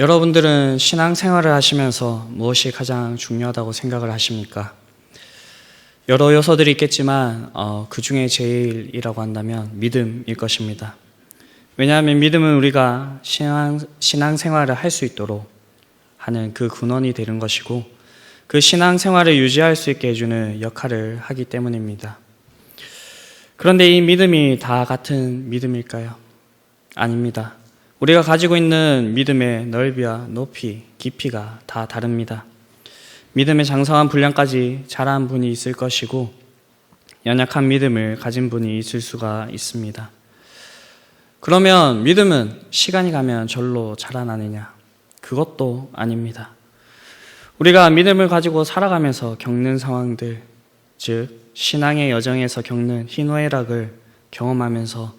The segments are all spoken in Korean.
여러분들은 신앙생활을 하시면서 무엇이 가장 중요하다고 생각을 하십니까? 여러 요소들이 있겠지만 그 중에 제일이라고 한다면 믿음일 것입니다. 왜냐하면 믿음은 우리가 신앙생활을 할 수 있도록 하는 그 근원이 되는 것이고, 그 신앙생활을 유지할 수 있게 해주는 역할을 하기 때문입니다. 그런데 이 믿음이 다 같은 믿음일까요? 아닙니다. 우리가 가지고 있는 믿음의 넓이와 높이, 깊이가 다 다릅니다. 믿음의 장성한 분량까지 자란 분이 있을 것이고, 연약한 믿음을 가진 분이 있을 수가 있습니다. 그러면 믿음은 시간이 가면 절로 자라나느냐? 그것도 아닙니다. 우리가 믿음을 가지고 살아가면서 겪는 상황들, 즉 신앙의 여정에서 겪는 희노애락을 경험하면서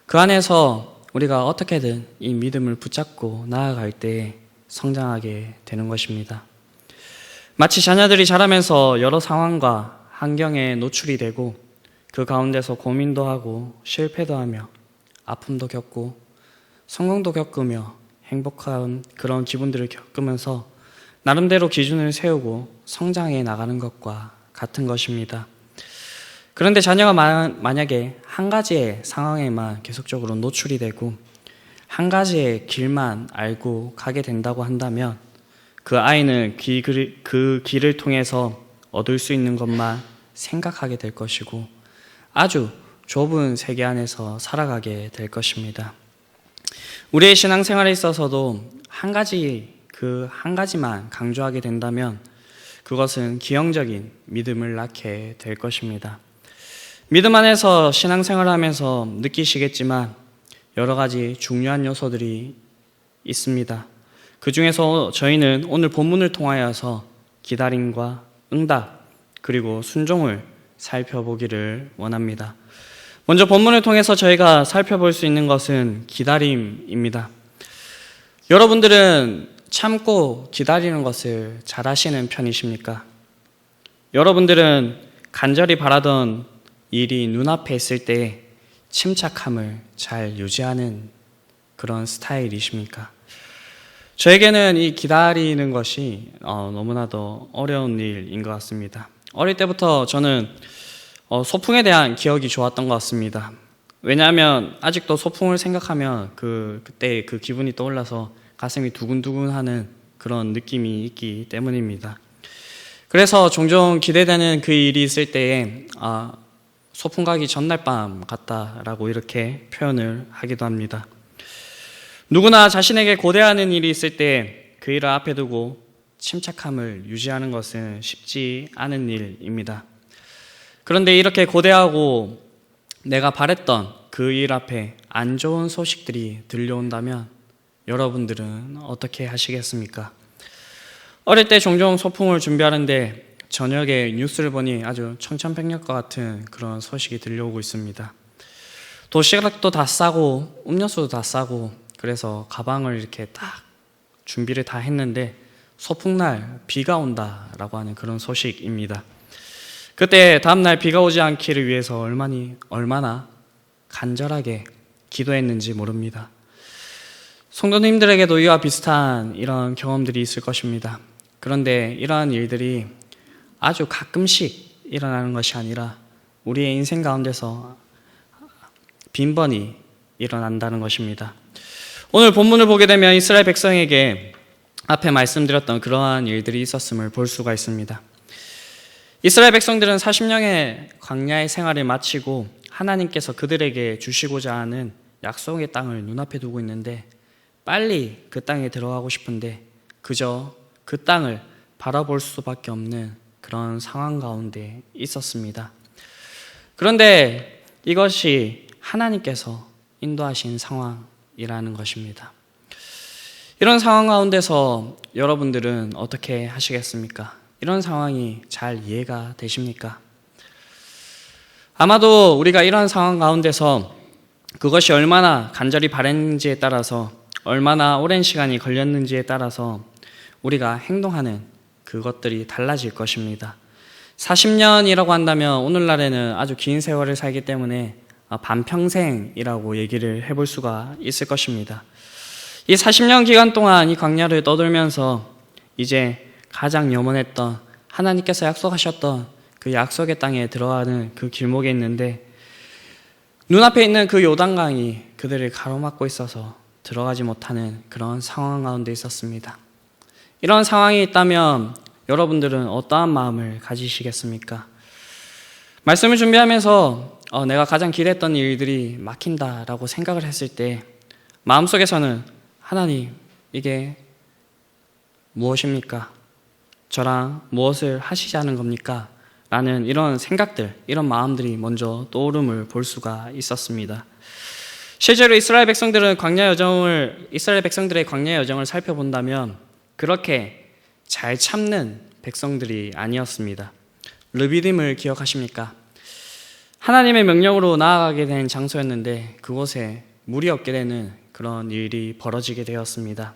그 안에서 우리가 어떻게든 이 믿음을 붙잡고 나아갈 때 성장하게 되는 것입니다. 마치 자녀들이 자라면서 여러 상황과 환경에 노출이 되고 그 가운데서 고민도 하고 실패도 하며 아픔도 겪고 성공도 겪으며 행복한 그런 기분들을 겪으면서 나름대로 기준을 세우고 성장해 나가는 것과 같은 것입니다. 그런데 자녀가 만약에 한 가지의 상황에만 계속적으로 노출이 되고 한 가지의 길만 알고 가게 된다고 한다면 그 아이는 그 길을 통해서 얻을 수 있는 것만 생각하게 될 것이고 아주 좁은 세계 안에서 살아가게 될 것입니다. 우리의 신앙생활에 있어서도 그 한 가지만 강조하게 된다면 그것은 기형적인 믿음을 낳게 될 것입니다. 믿음 안에서 신앙생활을 하면서 느끼시겠지만 여러 가지 중요한 요소들이 있습니다. 그 중에서 저희는 오늘 본문을 통하여서 기다림과 응답 그리고 순종을 살펴보기를 원합니다. 먼저 본문을 통해서 저희가 살펴볼 수 있는 것은 기다림입니다. 여러분들은 참고 기다리는 것을 잘 하시는 편이십니까? 여러분들은 간절히 바라던 일이 눈앞에 있을 때 침착함을 잘 유지하는 그런 스타일이십니까? 저에게는 이 기다리는 것이 너무나도 어려운 일인 것 같습니다. 어릴 때부터 저는 소풍에 대한 기억이 좋았던 것 같습니다. 왜냐하면 아직도 소풍을 생각하면 그때 그 기분이 떠올라서 가슴이 두근두근하는 그런 느낌이 있기 때문입니다. 그래서 종종 기대되는 그 일이 있을 때에 소풍 가기 전날 밤 같다라고 이렇게 표현을 하기도 합니다. 누구나 자신에게 고대하는 일이 있을 때 그 일을 앞에 두고 침착함을 유지하는 것은 쉽지 않은 일입니다. 그런데 이렇게 고대하고 내가 바랬던 그 일 앞에 안 좋은 소식들이 들려온다면 여러분들은 어떻게 하시겠습니까? 어릴 때 종종 소풍을 준비하는데 저녁에 뉴스를 보니 아주 청천벽력과 같은 그런 소식이 들려오고 있습니다. 도시락도 다 싸고 음료수도 다 싸고 그래서 가방을 이렇게 딱 준비를 다 했는데 소풍날 비가 온다라고 하는 그런 소식입니다. 그때 다음날 비가 오지 않기를 위해서 얼마나 간절하게 기도했는지 모릅니다. 성도님들에게도 이와 비슷한 이런 경험들이 있을 것입니다. 그런데 이러한 일들이 아주 가끔씩 일어나는 것이 아니라 우리의 인생 가운데서 빈번히 일어난다는 것입니다. 오늘 본문을 보게 되면 이스라엘 백성에게 앞에 말씀드렸던 그러한 일들이 있었음을 볼 수가 있습니다. 이스라엘 백성들은 40년의 광야의 생활을 마치고 하나님께서 그들에게 주시고자 하는 약속의 땅을 눈앞에 두고 있는데 빨리 그 땅에 들어가고 싶은데 그저 그 땅을 바라볼 수밖에 없는 그런 상황 가운데 있었습니다. 그런데 이것이 하나님께서 인도하신 상황이라는 것입니다. 이런 상황 가운데서 여러분들은 어떻게 하시겠습니까? 이런 상황이 잘 이해가 되십니까? 아마도 우리가 이런 상황 가운데서 그것이 얼마나 간절히 바랬는지에 따라서 얼마나 오랜 시간이 걸렸는지에 따라서 우리가 행동하는 그것들이 달라질 것입니다. 40년이라고 한다면 오늘날에는 아주 긴 세월을 살기 때문에 반평생이라고 얘기를 해볼 수가 있을 것입니다. 이 40년 기간 동안 이 광야를 떠돌면서 이제 가장 염원했던 하나님께서 약속하셨던 그 약속의 땅에 들어가는 그 길목에 있는데 눈앞에 있는 그 요단강이 그들을 가로막고 있어서 들어가지 못하는 그런 상황 가운데 있었습니다. 이런 상황이 있다면 여러분들은 어떠한 마음을 가지시겠습니까? 말씀을 준비하면서 내가 가장 기대했던 일들이 막힌다라고 생각을 했을 때 마음속에서는 하나님, 이게 무엇입니까? 저랑 무엇을 하시자는 겁니까? 라는 이런 생각들, 이런 마음들이 먼저 떠오름을 볼 수가 있었습니다. 실제로 이스라엘 백성들의 광야 여정을 살펴본다면 그렇게 잘 참는 백성들이 아니었습니다. 르비딤을 기억하십니까? 하나님의 명령으로 나아가게 된 장소였는데 그곳에 물이 없게 되는 그런 일이 벌어지게 되었습니다.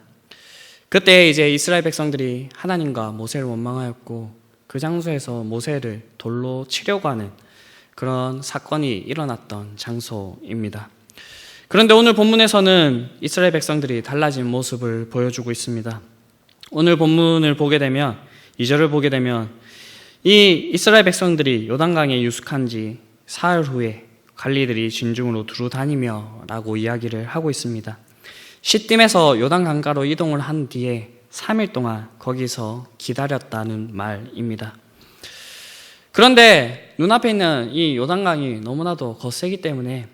그때 이제 이스라엘 백성들이 하나님과 모세를 원망하였고 그 장소에서 모세를 돌로 치려고 하는 그런 사건이 일어났던 장소입니다. 그런데 오늘 본문에서는 이스라엘 백성들이 달라진 모습을 보여주고 있습니다. 오늘 본문을 보게 되면 2절을 보게 되면 이 이스라엘 백성들이 요단강에 유숙한 지 사흘 후에 관리들이 진중으로 두루 다니며 라고 이야기를 하고 있습니다. 시딤에서 요단강가로 이동을 한 뒤에 3일 동안 거기서 기다렸다는 말입니다. 그런데 눈앞에 있는 이 요단강이 너무나도 거세기 때문에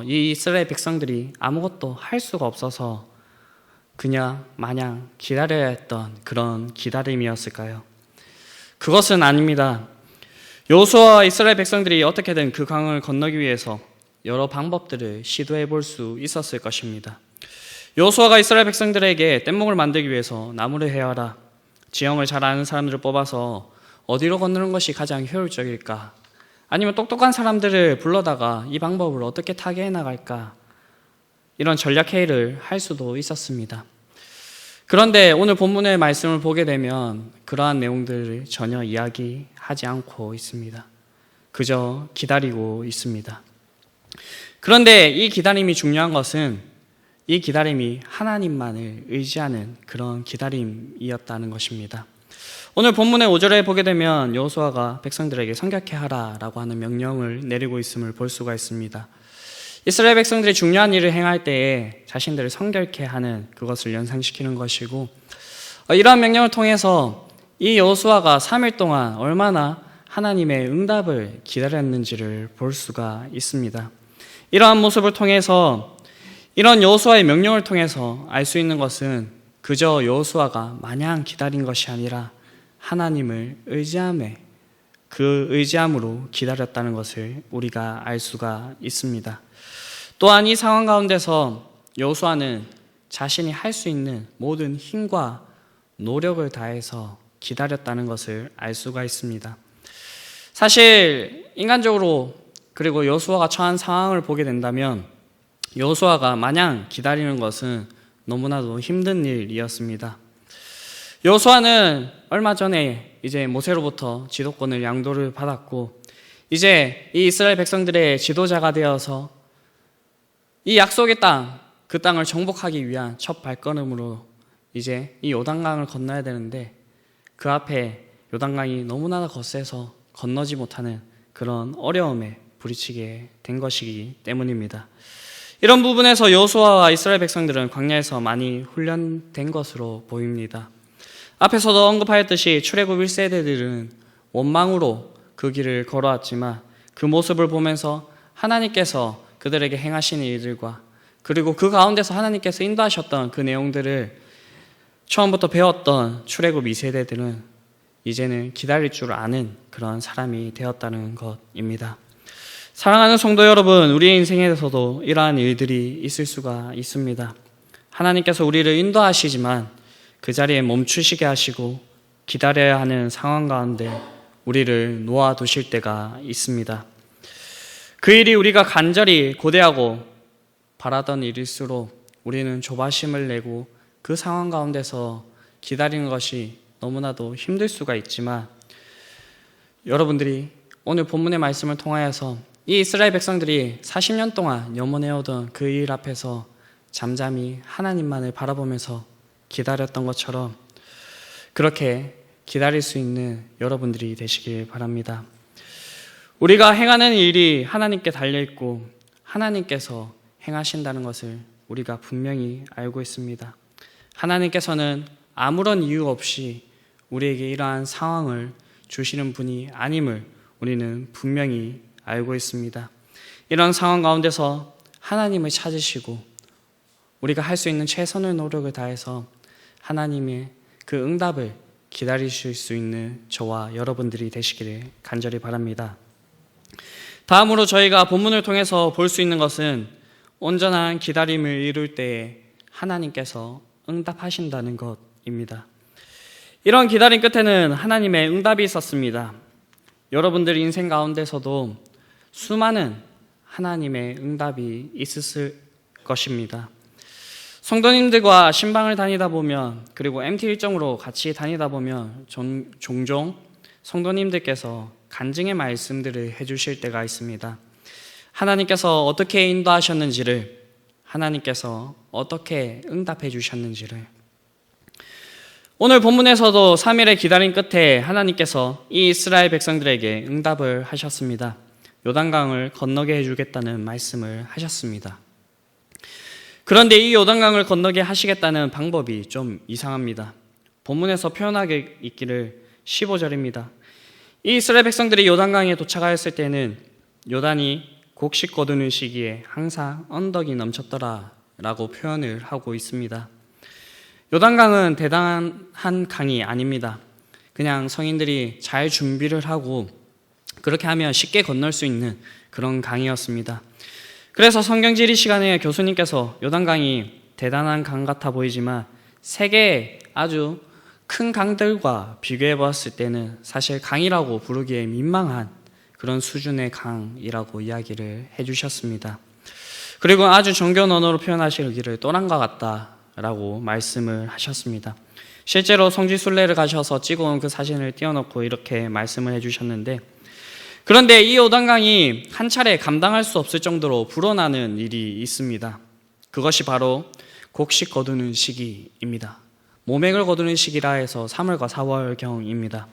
이 이스라엘 백성들이 아무것도 할 수가 없어서 그냥 마냥 기다려야 했던 그런 기다림이었을까요? 그것은 아닙니다. 여호수아와 이스라엘 백성들이 어떻게든 그 강을 건너기 위해서 여러 방법들을 시도해 볼 수 있었을 것입니다. 여호수아가 이스라엘 백성들에게 뗏목을 만들기 위해서 나무를 헤어라, 지형을 잘 아는 사람들을 뽑아서 어디로 건너는 것이 가장 효율적일까? 아니면 똑똑한 사람들을 불러다가 이 방법을 어떻게 타개해 나갈까? 이런 전략 회의를 할 수도 있었습니다. 그런데 오늘 본문의 말씀을 보게 되면 그러한 내용들을 전혀 이야기하지 않고 있습니다. 그저 기다리고 있습니다. 그런데 이 기다림이 중요한 것은 이 기다림이 하나님만을 의지하는 그런 기다림이었다는 것입니다. 오늘 본문의 5절에 보게 되면 여호수아가 백성들에게 성결케 하라라고 하는 명령을 내리고 있음을 볼 수가 있습니다. 이스라엘 백성들이 중요한 일을 행할 때에 자신들을 성결케 하는 그것을 연상시키는 것이고, 이러한 명령을 통해서 이 여호수아가 3일 동안 얼마나 하나님의 응답을 기다렸는지를 볼 수가 있습니다. 이러한 모습을 통해서, 이런 여호수아의 명령을 통해서 알 수 있는 것은 그저 여호수아가 마냥 기다린 것이 아니라 하나님을 그 의지함으로 기다렸다는 것을 우리가 알 수가 있습니다. 또한 이 상황 가운데서 여호수아는 자신이 할 수 있는 모든 힘과 노력을 다해서 기다렸다는 것을 알 수가 있습니다. 사실 인간적으로 그리고 여호수아가 처한 상황을 보게 된다면 여호수아가 마냥 기다리는 것은 너무나도 힘든 일이었습니다. 여호수아는 얼마 전에 이제 모세로부터 지도권을 양도를 받았고 이제 이 이스라엘 백성들의 지도자가 되어서 이 약속의 땅, 그 땅을 정복하기 위한 첫 발걸음으로 이제 이 요단강을 건너야 되는데 그 앞에 요단강이 너무나 거세서 건너지 못하는 그런 어려움에 부딪히게 된 것이기 때문입니다. 이런 부분에서 여호수아와 이스라엘 백성들은 광야에서 많이 훈련된 것으로 보입니다. 앞에서도 언급하였듯이 출애굽 1세대들은 원망으로 그 길을 걸어왔지만 그 모습을 보면서 하나님께서 그들에게 행하시는 일들과 그리고 그 가운데서 하나님께서 인도하셨던 그 내용들을 처음부터 배웠던 출애굽 2세대들은 이제는 기다릴 줄 아는 그런 사람이 되었다는 것입니다. 사랑하는 성도 여러분, 우리의 인생에서도 이러한 일들이 있을 수가 있습니다. 하나님께서 우리를 인도하시지만 그 자리에 멈추시게 하시고 기다려야 하는 상황 가운데 우리를 놓아두실 때가 있습니다. 그 일이 우리가 간절히 고대하고 바라던 일일수록 우리는 조바심을 내고 그 상황 가운데서 기다리는 것이 너무나도 힘들 수가 있지만 여러분들이 오늘 본문의 말씀을 통하여서 이 이스라엘 백성들이 40년 동안 염원해오던 그 일 앞에서 잠잠히 하나님만을 바라보면서 기다렸던 것처럼 그렇게 기다릴 수 있는 여러분들이 되시길 바랍니다. 우리가 행하는 일이 하나님께 달려있고 하나님께서 행하신다는 것을 우리가 분명히 알고 있습니다. 하나님께서는 아무런 이유 없이 우리에게 이러한 상황을 주시는 분이 아님을 우리는 분명히 알고 있습니다. 이런 상황 가운데서 하나님을 찾으시고 우리가 할 수 있는 최선의 노력을 다해서 하나님의 그 응답을 기다리실 수 있는 저와 여러분들이 되시기를 간절히 바랍니다. 다음으로 저희가 본문을 통해서 볼 수 있는 것은 온전한 기다림을 이룰 때에 하나님께서 응답하신다는 것입니다. 이런 기다림 끝에는 하나님의 응답이 있었습니다. 여러분들 인생 가운데서도 수많은 하나님의 응답이 있을 것입니다. 성도님들과 신방을 다니다 보면, 그리고 MT 일정으로 같이 다니다 보면 종종 성도님들께서 간증의 말씀들을 해주실 때가 있습니다. 하나님께서 어떻게 인도하셨는지를, 하나님께서 어떻게 응답해 주셨는지를. 오늘 본문에서도 3일의 기다림 끝에 하나님께서 이 이스라엘 백성들에게 응답을 하셨습니다. 요단강을 건너게 해주겠다는 말씀을 하셨습니다. 그런데 이 요단강을 건너게 하시겠다는 방법이 좀 이상합니다. 본문에서 표현하게 있기를 15절입니다. 이 이스라엘 백성들이 요단강에 도착하였을 때는 요단이 곡식 거두는 시기에 항상 언덕이 넘쳤더라 라고 표현을 하고 있습니다. 요단강은 대단한 강이 아닙니다. 그냥 성인들이 잘 준비를 하고 그렇게 하면 쉽게 건널 수 있는 그런 강이었습니다. 그래서 성경지리 시간에 교수님께서 요단강이 대단한 강 같아 보이지만 세계의 아주 큰 강들과 비교해 보았을 때는 사실 강이라고 부르기에 민망한 그런 수준의 강이라고 이야기를 해주셨습니다. 그리고 아주 정겨운 언어로 표현하시기를 또랑과 같다라고 말씀을 하셨습니다. 실제로 성지순례를 가셔서 찍어온 그 사진을 띄워놓고 이렇게 말씀을 해주셨는데, 그런데 이 요단강이 한 차례 감당할 수 없을 정도로 불어나는 일이 있습니다. 그것이 바로 곡식 거두는 시기입니다. 모맹을 거두는 시기라 해서 3월과 4월경입니다.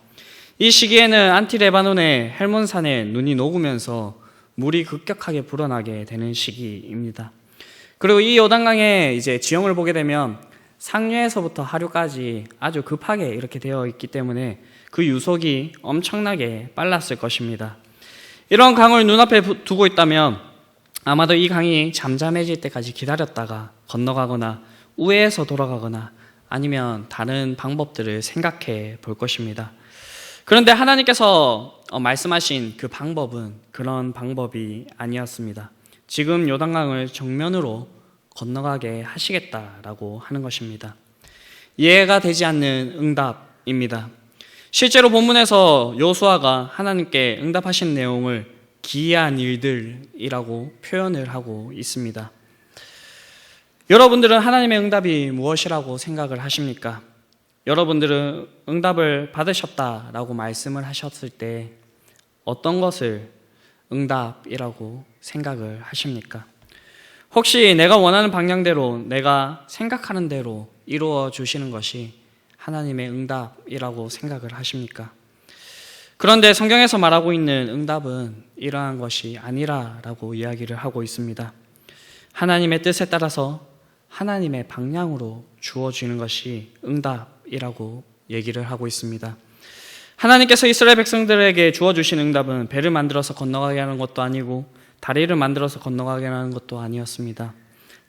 이 시기에는 안티레바논의 헬몬산에 눈이 녹으면서 물이 급격하게 불어나게 되는 시기입니다. 그리고 이 요단강의 이제 지형을 보게 되면 상류에서부터 하류까지 아주 급하게 이렇게 되어 있기 때문에 그 유속이 엄청나게 빨랐을 것입니다. 이런 강을 눈앞에 두고 있다면 아마도 이 강이 잠잠해질 때까지 기다렸다가 건너가거나 우회해서 돌아가거나 아니면 다른 방법들을 생각해 볼 것입니다. 그런데 하나님께서 말씀하신 그 방법은 그런 방법이 아니었습니다. 지금 요단강을 정면으로 건너가게 하시겠다라고 하는 것입니다. 이해가 되지 않는 응답입니다. 실제로 본문에서 여호수아가 하나님께 응답하신 내용을 기이한 일들이라고 표현을 하고 있습니다. 여러분들은 하나님의 응답이 무엇이라고 생각을 하십니까? 여러분들은 응답을 받으셨다라고 말씀을 하셨을 때 어떤 것을 응답이라고 생각을 하십니까? 혹시 내가 원하는 방향대로, 내가 생각하는 대로 이루어 주시는 것이 하나님의 응답이라고 생각을 하십니까? 그런데 성경에서 말하고 있는 응답은 이러한 것이 아니라라고 이야기를 하고 있습니다. 하나님의 뜻에 따라서 하나님의 방향으로 주어지는 것이 응답이라고 얘기를 하고 있습니다. 하나님께서 이스라엘 백성들에게 주어주신 응답은 배를 만들어서 건너가게 하는 것도 아니고 다리를 만들어서 건너가게 하는 것도 아니었습니다.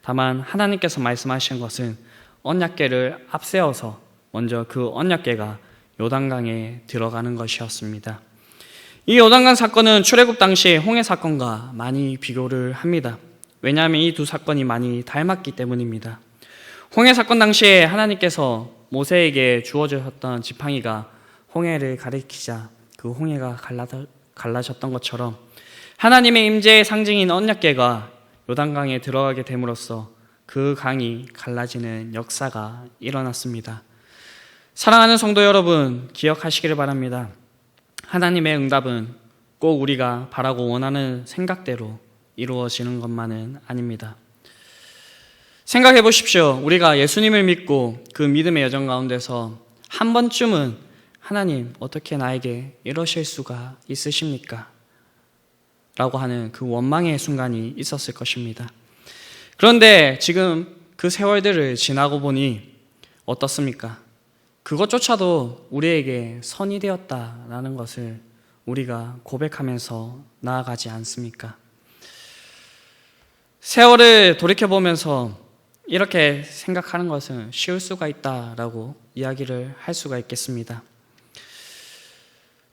다만 하나님께서 말씀하신 것은 언약궤를 앞세워서 먼저 그 언약궤가 요단강에 들어가는 것이었습니다. 이 요단강 사건은 출애굽 당시의 홍해 사건과 많이 비교를 합니다. 왜냐하면 이 두 사건이 많이 닮았기 때문입니다. 홍해 사건 당시에 하나님께서 모세에게 주어졌던 지팡이가 홍해를 가리키자 그 홍해가 갈라졌던 것처럼 하나님의 임재의 상징인 언약궤가 요단강에 들어가게 됨으로써 그 강이 갈라지는 역사가 일어났습니다. 사랑하는 성도 여러분, 기억하시기를 바랍니다. 하나님의 응답은 꼭 우리가 바라고 원하는 생각대로 이루어지는 것만은 아닙니다. 생각해 보십시오. 우리가 예수님을 믿고 그 믿음의 여정 가운데서 한 번쯤은 하나님, 어떻게 나에게 이러실 수가 있으십니까? 라고 하는 그 원망의 순간이 있었을 것입니다. 그런데 지금 그 세월들을 지나고 보니 어떻습니까? 그것조차도 우리에게 선이 되었다라는 것을 우리가 고백하면서 나아가지 않습니까? 세월을 돌이켜보면서 이렇게 생각하는 것은 쉬울 수가 있다라고 이야기를 할 수가 있겠습니다.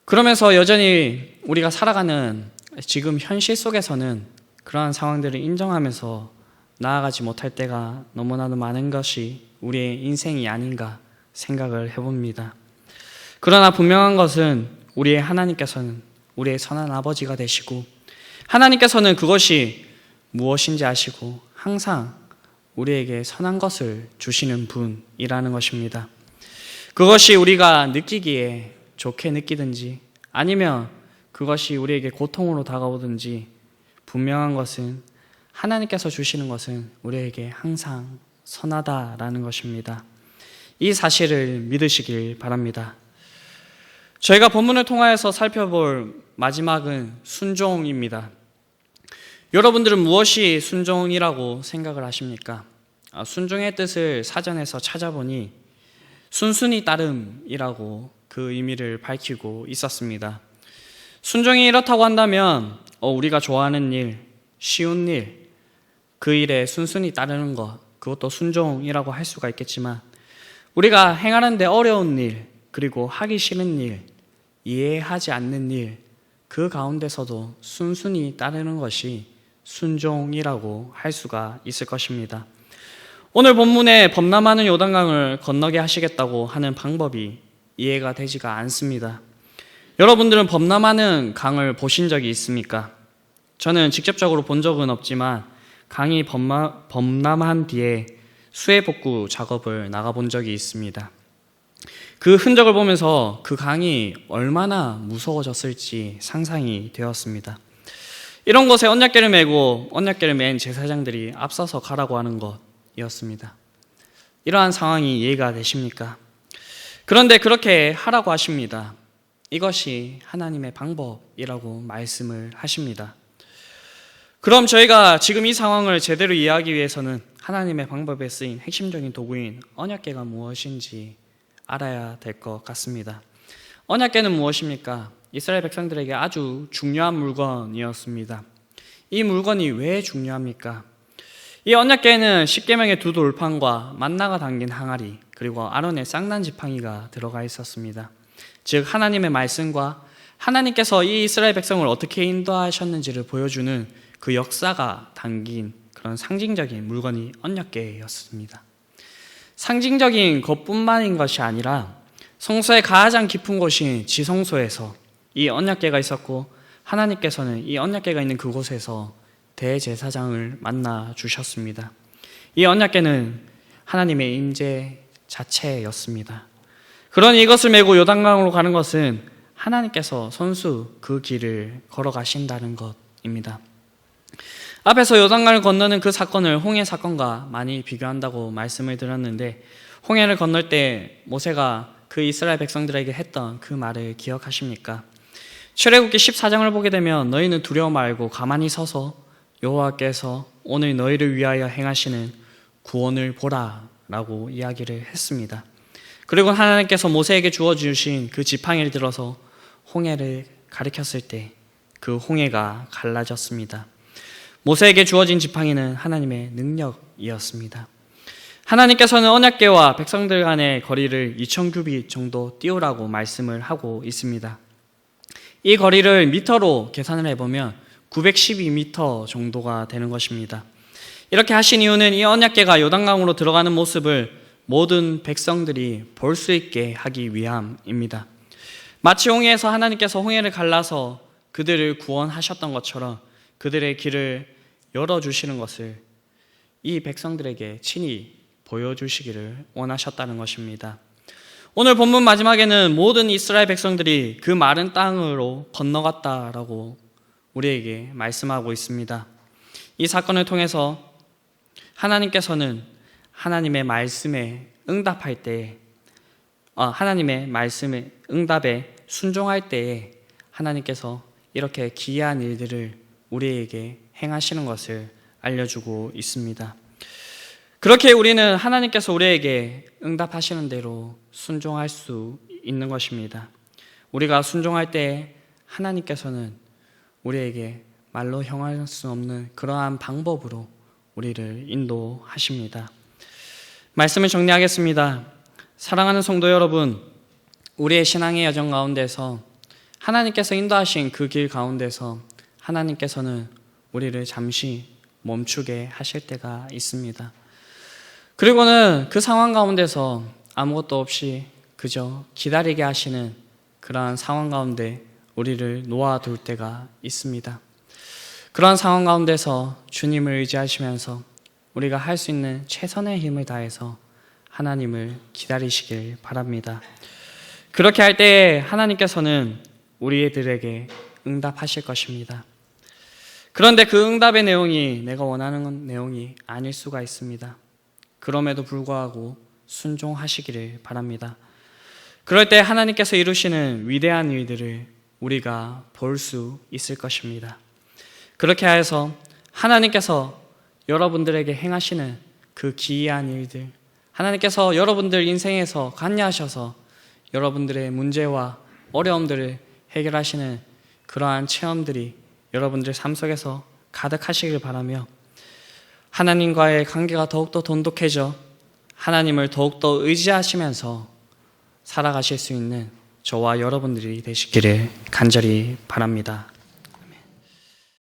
그러면서 여전히 우리가 살아가는 지금 현실 속에서는 그러한 상황들을 인정하면서 나아가지 못할 때가 너무나도 많은 것이 우리의 인생이 아닌가 생각을 해봅니다. 그러나 분명한 것은 우리의 하나님께서는 우리의 선한 아버지가 되시고 하나님께서는 그것이 무엇인지 아시고 항상 우리에게 선한 것을 주시는 분이라는 것입니다. 그것이 우리가 느끼기에 좋게 느끼든지 아니면 그것이 우리에게 고통으로 다가오든지 분명한 것은 하나님께서 주시는 것은 우리에게 항상 선하다라는 것입니다. 이 사실을 믿으시길 바랍니다. 저희가 본문을 통하여서 살펴볼 마지막은 순종입니다. 여러분들은 무엇이 순종이라고 생각을 하십니까? 순종의 뜻을 사전에서 찾아보니 순순히 따름이라고 그 의미를 밝히고 있었습니다. 순종이 이렇다고 한다면 우리가 좋아하는 일, 쉬운 일, 그 일에 순순히 따르는 것, 그것도 순종이라고 할 수가 있겠지만 우리가 행하는데 어려운 일, 그리고 하기 싫은 일, 이해하지 않는 일, 그 가운데서도 순순히 따르는 것이 순종이라고 할 수가 있을 것입니다. 오늘 본문에 범람하는 요단강을 건너게 하시겠다고 하는 방법이 이해가 되지가 않습니다. 여러분들은 범람하는 강을 보신 적이 있습니까? 저는 직접적으로 본 적은 없지만 강이 범람한 뒤에 수해 복구 작업을 나가본 적이 있습니다. 그 흔적을 보면서 그 강이 얼마나 무서워졌을지 상상이 되었습니다. 이런 곳에 언약궤를 메고 언약궤를 맨 제사장들이 앞서서 가라고 하는 것이었습니다. 이러한 상황이 이해가 되십니까? 그런데 그렇게 하라고 하십니다. 이것이 하나님의 방법이라고 말씀을 하십니다. 그럼 저희가 지금 이 상황을 제대로 이해하기 위해서는 하나님의 방법에 쓰인 핵심적인 도구인 언약궤가 무엇인지 알아야 될 것 같습니다. 언약궤는 무엇입니까? 이스라엘 백성들에게 아주 중요한 물건이었습니다. 이 물건이 왜 중요합니까? 이 언약궤에는 십계명의 두 돌판과 만나가 담긴 항아리, 그리고 아론의 쌍난 지팡이가 들어가 있었습니다. 즉 하나님의 말씀과 하나님께서 이 이스라엘 백성을 어떻게 인도하셨는지를 보여주는 그 역사가 담긴 그런 상징적인 물건이 언약궤였습니다. 상징적인 것뿐만인 것이 아니라 성소의 가장 깊은 곳인 지성소에서 이 언약궤가 있었고 하나님께서는 이 언약궤가 있는 그곳에서 대제사장을 만나 주셨습니다. 이 언약궤는 하나님의 임재 자체였습니다. 그러니 이것을 메고 요단강으로 가는 것은 하나님께서 손수 그 길을 걸어가신다는 것입니다. 앞에서 요단강을 건너는 그 사건을 홍해 사건과 많이 비교한다고 말씀을 드렸는데 홍해를 건널 때 모세가 그 이스라엘 백성들에게 했던 그 말을 기억하십니까? 출애굽기 14장을 보게 되면 너희는 두려워 말고 가만히 서서 여호와께서 오늘 너희를 위하여 행하시는 구원을 보라 라고 이야기를 했습니다. 그리고 하나님께서 모세에게 주어주신 그 지팡이를 들어서 홍해를 가리켰을 때 그 홍해가 갈라졌습니다. 모세에게 주어진 지팡이는 하나님의 능력이었습니다. 하나님께서는 언약궤와 백성들 간의 거리를 2000규빗 정도 띄우라고 말씀을 하고 있습니다. 이 거리를 미터로 계산을 해보면 912m 정도가 되는 것입니다. 이렇게 하신 이유는 이 언약궤가 요단강으로 들어가는 모습을 모든 백성들이 볼 수 있게 하기 위함입니다. 마치 홍해에서 하나님께서 홍해를 갈라서 그들을 구원하셨던 것처럼 그들의 길을 열어주시는 것을 이 백성들에게 친히 보여주시기를 원하셨다는 것입니다. 오늘 본문 마지막에는 모든 이스라엘 백성들이 그 마른 땅으로 건너갔다라고 우리에게 말씀하고 있습니다. 이 사건을 통해서 하나님께서는 하나님의 말씀에 응답할 때에 하나님의 말씀에 응답에 순종할 때에 하나님께서 이렇게 기이한 일들을 우리에게 행하시는 것을 알려주고 있습니다. 그렇게 우리는 하나님께서 우리에게 응답하시는 대로 순종할 수 있는 것입니다. 우리가 순종할 때 하나님께서는 우리에게 말로 형할 수 없는 그러한 방법으로 우리를 인도하십니다. 말씀을 정리하겠습니다. 사랑하는 성도 여러분, 우리의 신앙의 여정 가운데서 하나님께서 인도하신 그 길 가운데서 하나님께서는 우리를 잠시 멈추게 하실 때가 있습니다. 그리고는 그 상황 가운데서 아무것도 없이 그저 기다리게 하시는 그러한 상황 가운데 우리를 놓아둘 때가 있습니다. 그러한 상황 가운데서 주님을 의지하시면서 우리가 할 수 있는 최선의 힘을 다해서 하나님을 기다리시길 바랍니다. 그렇게 할 때 하나님께서는 우리들에게 응답하실 것입니다. 그런데 그 응답의 내용이 내가 원하는 내용이 아닐 수가 있습니다. 그럼에도 불구하고 순종하시기를 바랍니다. 그럴 때 하나님께서 이루시는 위대한 일들을 우리가 볼 수 있을 것입니다. 그렇게 해서 하나님께서 여러분들에게 행하시는 그 기이한 일들, 하나님께서 여러분들 인생에서 관여하셔서 여러분들의 문제와 어려움들을 해결하시는 그러한 체험들이 여러분들 삶 속에서 가득하시길 바라며 하나님과의 관계가 더욱더 돈독해져 하나님을 더욱더 의지하시면서 살아가실 수 있는 저와 여러분들이 되시기를 간절히 바랍니다.